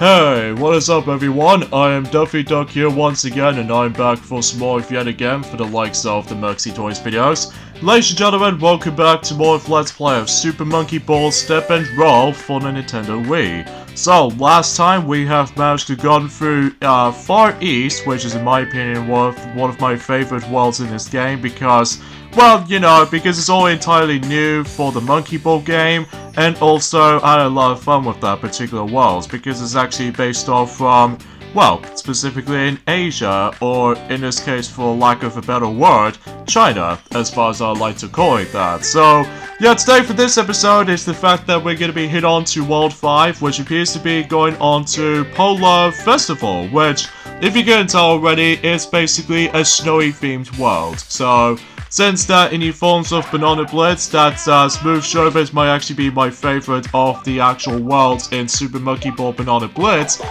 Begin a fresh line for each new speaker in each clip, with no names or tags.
Hey, what is up everyone? I am Duffy Duck here once again, and I'm back for some more yet again for the likes of the Merxy Toys videos. Ladies and gentlemen, welcome back to more of Let's Play of Super Monkey Ball Step and Roll for the Nintendo Wii. So, last time we have managed to go through Far East, which is in my opinion one of my favorite worlds in this game because, well, you know, because it's all entirely new for the Monkey Ball game, and also I had a lot of fun with that particular world because it's actually based off from, well, specifically in Asia, or in this case, for lack of a better word, China, as far as I like to call it that. So, yeah, today for this episode is the fact that we're going to be hit on to World 5, which appears to be going on to Polar Festival, which, if you couldn't tell already, is basically a snowy themed world. So, since that in the forms of Banana Blitz, that Smooth Sherbet might actually be my favorite of the actual worlds in Super Monkey Ball Banana Blitz,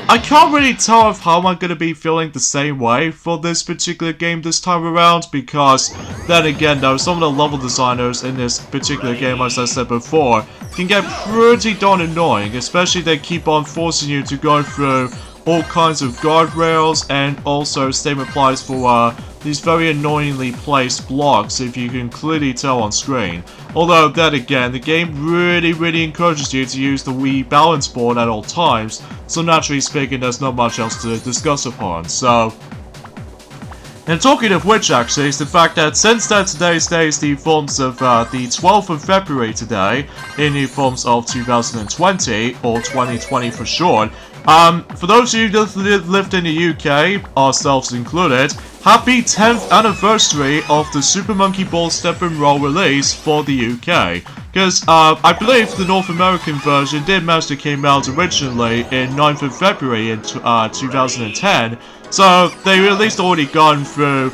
I can't really tell if how I'm going to be feeling the same way for this particular game this time around, because then again though, some of the level designers in this particular game, as I said before, can get pretty darn annoying, especially they keep on forcing you to go through all kinds of guardrails, and also same applies for these very annoyingly placed blocks, if you can clearly tell on screen. Although then again, the game really encourages you to use the Wii balance board at all times, so naturally speaking there's not much else to discuss upon. So, and talking of which actually, is the fact that since that today's day is the forms of the 12th of February today, in the forms of 2020, or 2020 for short, for those of you that lived in the UK, ourselves included, happy 10th anniversary of the Super Monkey Ball Step and Roll release for the UK. Because I believe the North American version did manage to came out originally in 9th of February in 2010, so they at least already gone through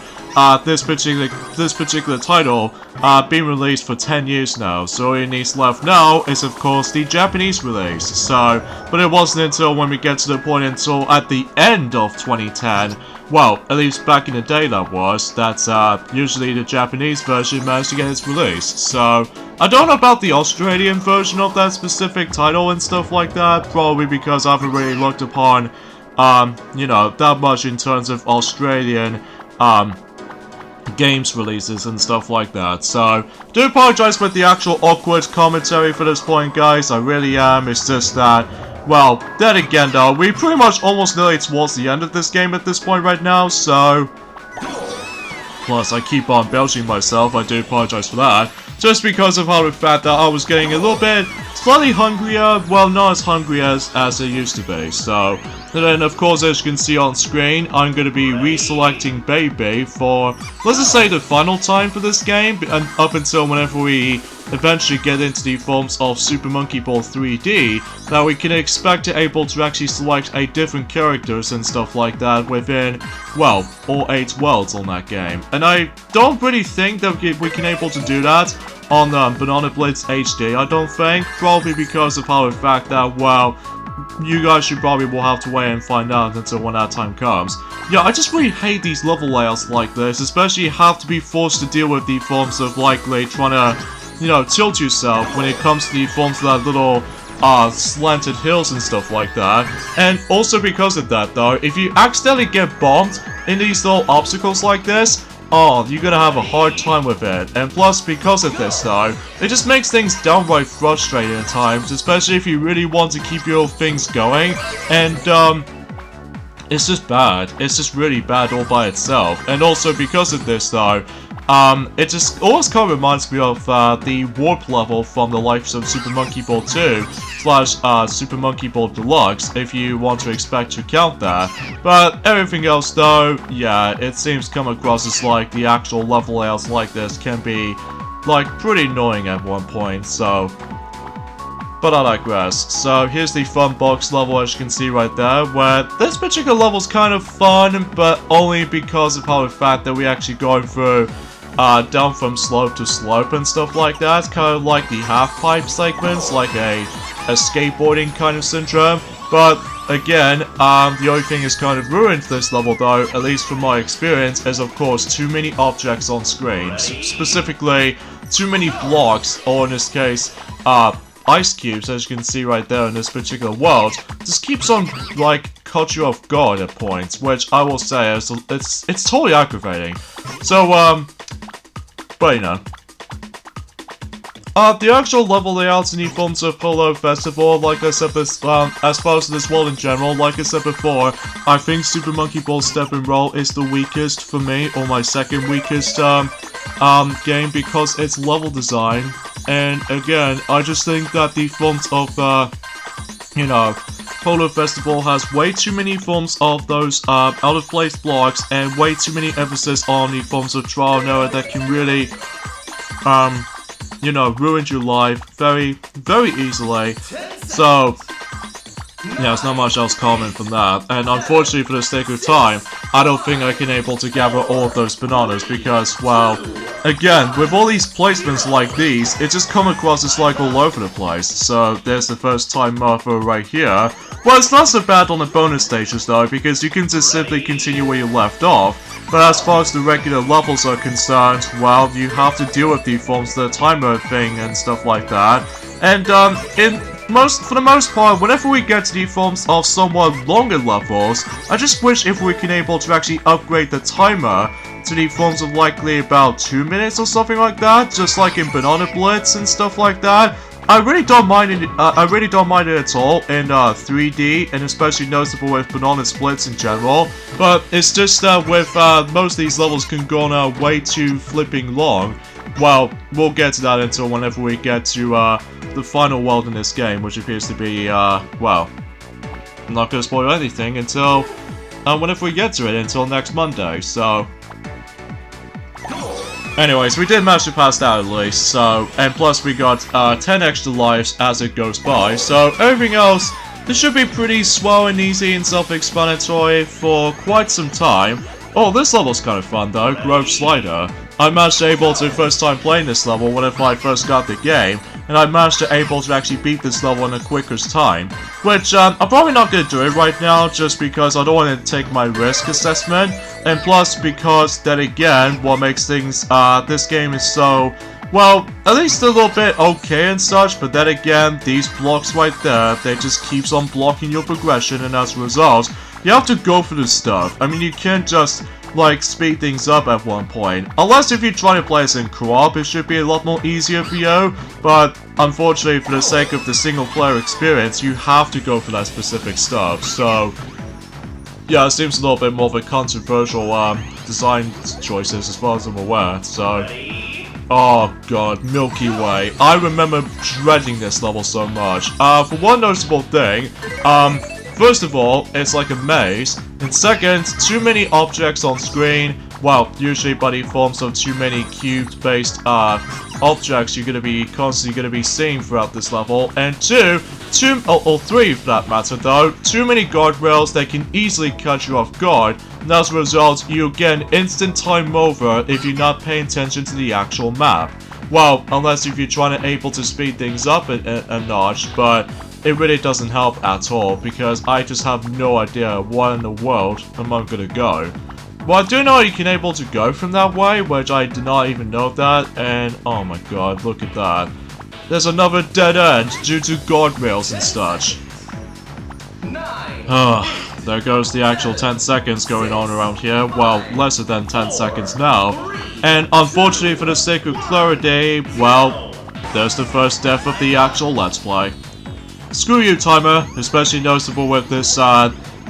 this particular title being released for 10 years now. So all needs left now is of course the Japanese release. So, but it wasn't until when we get to the point until at the end of 2010, well, at least back in the day that was, that usually the Japanese version managed to get its release. So, I don't know about the Australian version of that specific title and stuff like that, probably because I haven't really looked upon, you know, that much in terms of Australian, games releases and stuff like that. So, do apologize for the actual awkward commentary for this point, guys. I really am. It's just that, well, then again though, we pretty much almost nearly towards the end of this game at this point right now, so... Plus, I keep on belching myself, I do apologize for that. Just because of how the fact that I was getting a little bit slightly hungrier, well, not as hungry as it used to be. So, and then of course, as you can see on screen, I'm going to be reselecting Baby for, let's just say, the final time for this game, and up until whenever we eventually get into the forms of Super Monkey Ball 3D, that we can expect to able to actually select 8 different characters and stuff like that within, well, all 8 worlds on that game. And I don't really think that we can able to do that on Banana Blitz HD, I don't think, probably because of how the fact that, well, you guys should probably will have to wait and find out until when that time comes. Yeah, I just really hate these level layouts like this, especially you have to be forced to deal with the forms of likely trying to, you know, tilt yourself when it comes to the forms of that little slanted hills and stuff like that. And also because of that though, if you accidentally get bombed in these little obstacles like this, oh, you're gonna have a hard time with it. And plus, because of this though, it just makes things downright frustrating at times, especially if you really want to keep your things going. And, it's just bad. It's just really bad all by itself. And also because of this though, it just always kind of reminds me of the warp level from the likes of Super Monkey Ball 2 / Super Monkey Ball Deluxe, if you want to expect to count that. But everything else though, yeah, it seems to come across as like the actual level layouts like this can be like pretty annoying at one point, so... But I digress. So here's the fun box level, as you can see right there, where this particular level is kind of fun, but only because of how the fact that we actually going through down from slope to slope and stuff like that, kind of like the half-pipe segments, like a skateboarding kind of syndrome. But again, the only thing is kind of ruined this level though, at least from my experience, is of course too many objects on screen. Specifically, too many blocks, or in this case, ice cubes, as you can see right there in this particular world, just keeps on, like, caught you off guard at points, which I will say is, it's totally aggravating. So, but you know. The actual level layouts in the forms of Polo Festival, like I said, as far as this world in general, like I said before, I think Super Monkey Ball Step and Roll is the weakest for me, or my second weakest, game, because it's level design, and again, I just think that the forms of, you know, Polo Festival has way too many forms of those, out-of-place blocks, and way too many emphasis on the forms of trial and error that can really, you know, ruined your life very, very easily. So, yeah, there's not much else comment from that. And unfortunately, for the sake of time, I don't think I can able to gather all of those bananas because, well, again, with all these placements like these, it just come across as like all over the place. So, there's the first time marker right here. Well, it's not so bad on the bonus stages though, because you can just simply continue where you left off. But as far as the regular levels are concerned, well, you have to deal with the forms of the timer thing and stuff like that. And, for the most part, whenever we get to the forms of somewhat longer levels, I just wish if we can able to actually upgrade the timer to the forms of likely about 2 minutes or something like that, just like in Banana Blitz and stuff like that. I really don't mind it. I really don't mind it at all in 3D, and especially noticeable with Banana Splits in general. But it's just that with most of these levels can go on way too flipping long. Well, we'll get to that until whenever we get to the final world in this game, which appears to be well, I'm not gonna spoil anything until whenever we get to it until next Monday. So. Anyways, we did manage to pass that at least, so, and plus we got 10 extra lives as it goes by, so everything else, this should be pretty swell and easy and self-explanatory for quite some time. Oh, this level's kind of fun though, Grove Slider. I managed to able to first time playing this level whenever I first got the game, and I managed to able to actually beat this level in the quickest time. Which, I'm probably not going to do it right now, just because I don't want to take my risk assessment, and plus because, then again, what makes things, this game is so, well, at least a little bit okay and such, but then again, these blocks right there, they just keeps on blocking your progression, and as a result, you have to go for this stuff. I mean, you can't just, like, speed things up at one point. Unless if you try to play this in co-op, it should be a lot more easier for you, but unfortunately, for the sake of the single-player experience, you have to go for that specific stuff, so yeah, it seems a little bit more of a controversial, design choices as far as I'm aware, so. Oh god, Milky Way. I remember dreading this level so much. For one noticeable thing, first of all, it's like a maze, and second, too many objects on screen, well, usually by the forms of too many cube-based, objects you're constantly gonna be seeing throughout this level, and three for that matter though, too many guardrails that can easily catch you off guard, and as a result, you'll get an instant time over if you're not paying attention to the actual map. Well, unless if you're trying to able to speed things up a notch, but it really doesn't help at all, because I just have no idea where in the world am I gonna go. Well, I do know you can able to go from that way, which I did not even know that, and oh my god, look at that. There's another dead end due to guardrails and such. There goes the actual 10 seconds going on around here, well, lesser than 10 seconds now. And unfortunately for the sake of clarity, well, there's the first death of the actual Let's Play. Screw you, timer, especially noticeable with this,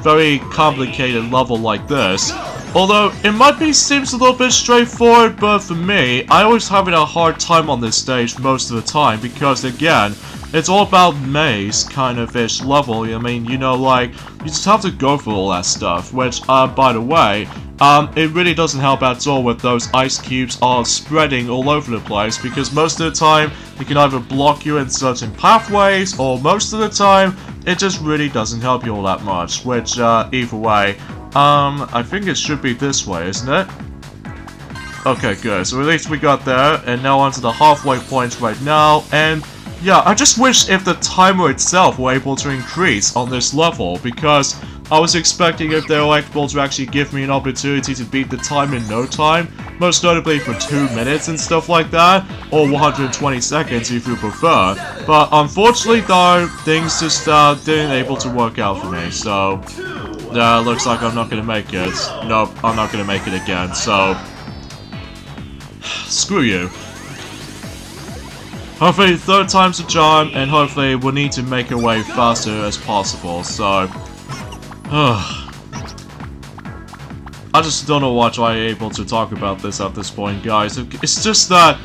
very complicated level like this. Although, it seems a little bit straightforward, but for me, I always having a hard time on this stage most of the time, because again, it's all about maze kind of ish level. I mean, you know, like, you just have to go for all that stuff, which, by the way, it really doesn't help at all with those ice cubes are spreading all over the place, because most of the time, it can either block you in certain pathways, or most of the time, it just really doesn't help you all that much, which, either way, I think it should be this way, isn't it? Okay, good. So at least we got there, and now onto the halfway point right now, and yeah, I just wish if the timer itself were able to increase on this level, because I was expecting if they were able to actually give me an opportunity to beat the time in no time, most notably for 2 minutes and stuff like that, or 120 seconds if you prefer. But unfortunately though, things just didn't able to work out for me, so looks like I'm not gonna make it. Nope, I'm not gonna make it again, so screw you. Hopefully third time's a charm, and hopefully we'll need to make our way faster as possible, so I just don't know why I'm able to talk about this at this point, guys. It's just that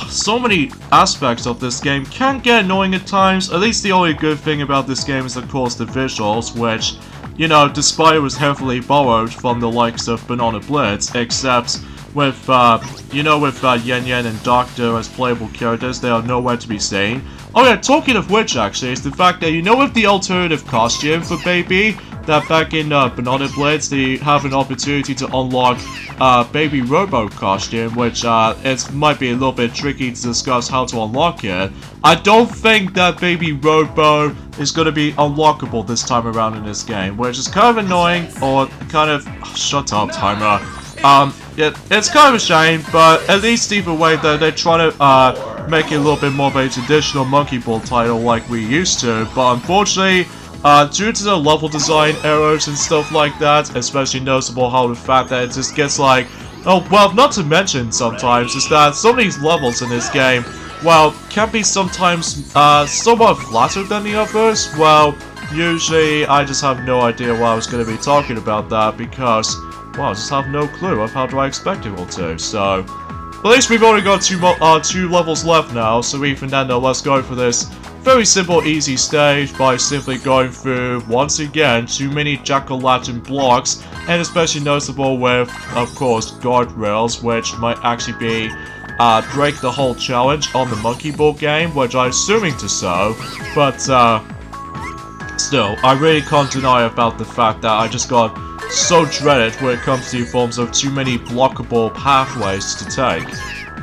so many aspects of this game can get annoying at times. At least the only good thing about this game is of course the visuals, which, you know, despite it was heavily borrowed from the likes of Banana Blitz, except with, you know, with Yen Yen and Doctor as playable characters, they are nowhere to be seen. Oh yeah, talking of which actually, is the fact that, you know, with the alternative costume for Baby, that back in Banana Blitz, they have an opportunity to unlock Baby Robo costume, which it might be a little bit tricky to discuss how to unlock it. I don't think that Baby Robo is going to be unlockable this time around in this game, which is kind of annoying, or kind of... shut up, timer. Yeah, it's kind of a shame, but at least either way, though, they're trying to make it a little bit more of a traditional Monkey Ball title like we used to, but unfortunately, due to the level design errors and stuff like that, especially noticeable how the fact that it just gets like, oh, well, not to mention sometimes, is that some of these levels in this game, well, can be sometimes somewhat flatter than the others. Well, usually I just have no idea why I was going to be talking about that, because, well, I just have no clue of how do I expect it to, so... At least we've only got two levels left now, so even then, let's go for this very simple, easy stage by simply going through, once again, too many jack-o'-lantern blocks, and especially noticeable with, of course, guardrails, which might actually be, break the whole challenge on the Monkey Ball game, which I'm assuming to so, but, still, I really can't deny about the fact that I just got so dreaded when it comes to forms of too many blockable pathways to take.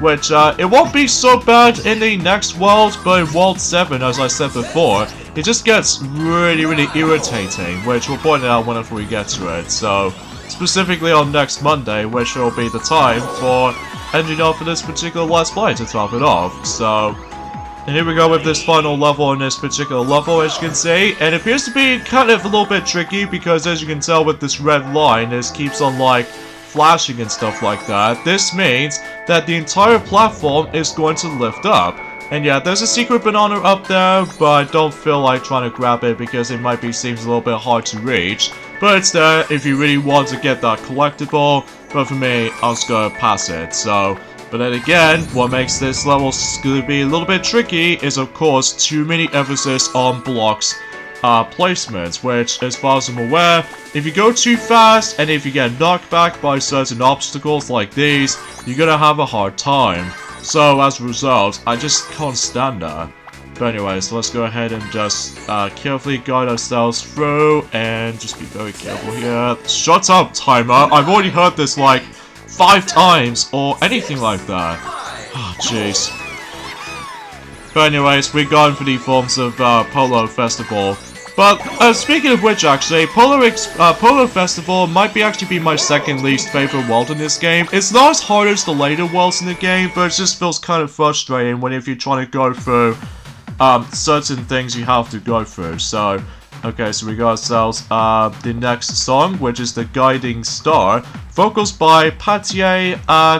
Which, it won't be so bad in the next world, but in World 7, as I said before, it just gets really, really irritating, which we'll point out whenever we get to it. So, specifically on next Monday, which will be the time for ending off for this particular Let's Play to top it off. So, and here we go with this final level in this particular level, as you can see, and it appears to be kind of a little bit tricky, because as you can tell with this red line, this keeps on, like, flashing and stuff like that. This means that the entire platform is going to lift up. And yeah, there's a secret banana up there, but I don't feel like trying to grab it because it might be seems a little bit hard to reach. But it's there if you really want to get that collectible, but for me, I'll just go pass it, so... But then again, what makes this level going to be a little bit tricky is of course too many emphasis on blocks placements, which as far as I'm aware, if you go too fast and if you get knocked back by certain obstacles like these, you're gonna have a hard time. So as a result, I just can't stand that. But anyways, let's go ahead and just carefully guide ourselves through and just be very careful here. Shut up, timer! I've already heard this like 5 times or anything like that. Oh, jeez. But anyways, we're going for the forms of Polo Festival. But speaking of which, actually, Polo Festival might actually be my second least favorite world in this game. It's not as hard as the later worlds in the game, but it just feels kind of frustrating when if you're trying to go through certain things you have to go through. So, okay, so we got ourselves the next song, which is The Guiding Star, vocals by Patye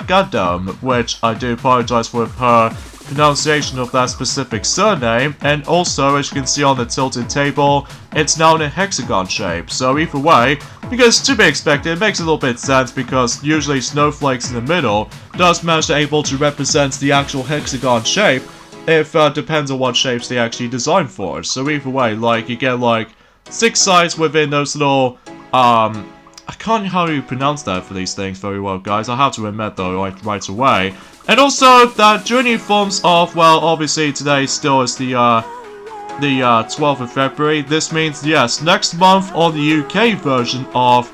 Gadam, which I do apologize with her pronunciation of that specific surname, and also, as you can see on the tilted table, it's now in a hexagon shape. So either way, because to be expected, it makes a little bit sense because usually snowflakes in the middle does manage to able to represent the actual hexagon shape, if depends on what shapes they actually design for. So either way, like, you get like 6 sides within those little, I can't how you pronounce that for these things very well, guys. I have to admit though, right away. And also, that journey forms of, well, obviously today still is the 12th of February. This means, yes, next month on the UK version of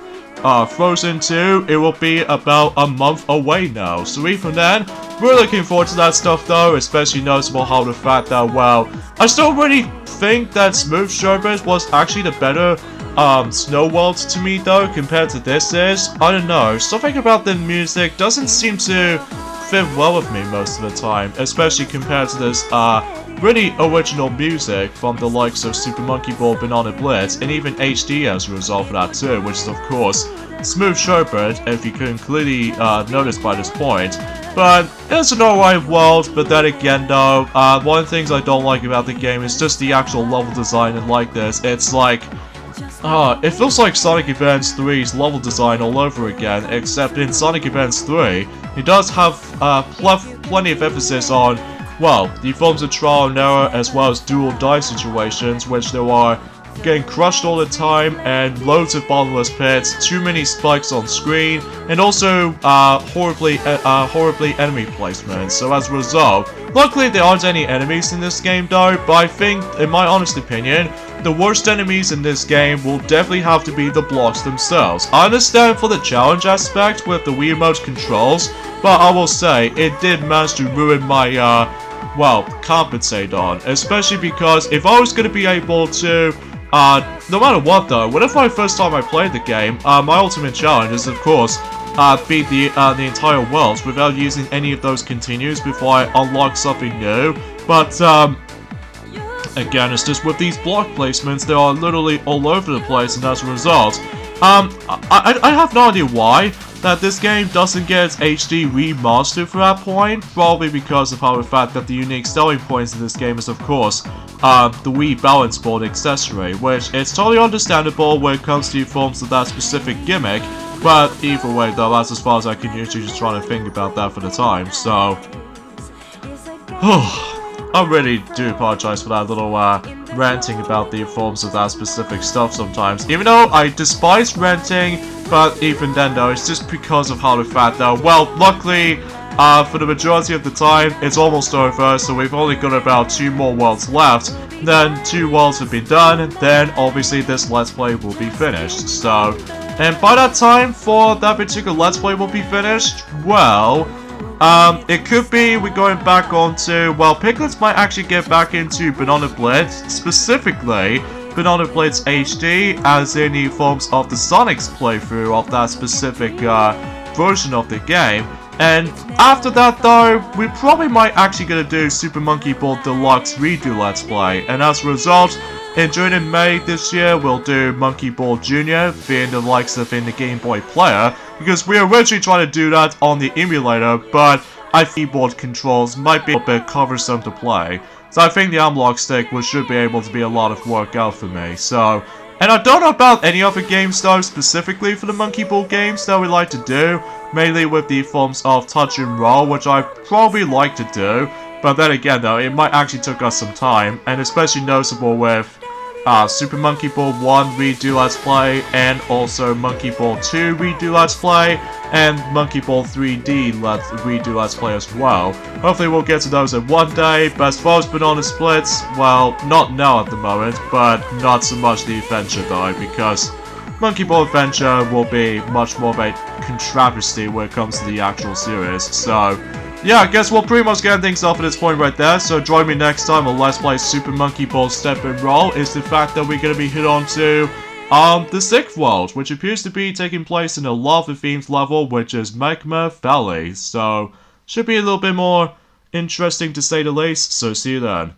Frozen 2, it will be about a month away now. So even then, we're looking forward to that stuff though, especially noticeable how the fact that, well, I still really think that Smooth Sherbet was actually the better Snow World to me though, compared to this is. I don't know, something about the music doesn't seem to fit well with me most of the time, especially compared to this really original music from the likes of Super Monkey Ball, Banana Blitz, and even HD as a result of that too, which is of course Smooth Sherbet, if you couldn't clearly notice by this point. But it's an alright world, but then again though, one of the things I don't like about the game is just the actual level design, and like this, it's like, it feels like Sonic Advance 3's level design all over again, except in Sonic Advance 3, it does have plenty of emphasis on, well, the forms of trial and error as well as dual die situations, which there are getting crushed all the time, and loads of bottomless pits, too many spikes on screen, and also horribly enemy placement. So as a result, luckily there aren't any enemies in this game though, but I think, in my honest opinion, the worst enemies in this game will definitely have to be the blocks themselves. I understand for the challenge aspect with the Wiimote controls, but I will say, it did manage to ruin my, well, compensate on, especially because if I was going to be able to, no matter what though, whenever my first time I played the game, my ultimate challenge is of course, beat the entire world without using any of those continues before I unlock something new, but, again, it's just with these block placements, they are literally all over the place, and as a result, I have no idea why that this game doesn't get its HD remastered for that point, probably because of how the fact that the unique selling points in this game is of course, the Wii Balance Board accessory, which it's totally understandable when it comes to forms of that specific gimmick, but either way though, that's as far as I can usually just try to think about that for the time, so... I really do apologize for that little ranting about the forms of that specific stuff sometimes. Even though I despise ranting, but even then though, it's just because of how the fact that, well, luckily, for the majority of the time, it's almost over, so we've only got about 2 more worlds left. Then 2 worlds have been done, then obviously this Let's Play will be finished. So, and by that time, for that particular Let's Play will be finished, well... it could be we're going back onto, well, Piglets might actually get back into Banana Blitz, specifically Banana Blitz HD, as in the forms of the Sonic's playthrough of that specific version of the game. And after that though, we probably might actually gonna do Super Monkey Ball Deluxe Redo Let's Play, and as a result, in June and May this year, we'll do Monkey Ball Jr., being the likes of in the Game Boy Player, because we are originally trying to do that on the emulator, but I think keyboard controls might be a bit cumbersome to play. So I think the analog stick should be able to be a lot of work out for me, so... And I don't know about any other games though, specifically for the Monkey Ball games that we like to do, mainly with the forms of touch and roll, which I probably like to do, but then again though, it might actually take us some time, and especially noticeable with Super Monkey Ball 1 Redo Let's Play, and also Monkey Ball 2 Redo Let's Play, and Monkey Ball 3D Redo Let's Play as well. Hopefully we'll get to those in one day, but as far as Banana Splits, well, not now at the moment, but not so much the adventure though, because Monkey Ball Adventure will be much more of a controversy when it comes to the actual series, so... Yeah, I guess we'll pretty much get things off at this point right there, so join me next time on Let's Play Super Monkey Ball Step and Roll. Is the fact that we're going to be hit on to the 6th world, which appears to be taking place in a lava-themed level, which is Magma Valley. So, should be a little bit more interesting to say the least, so see you then.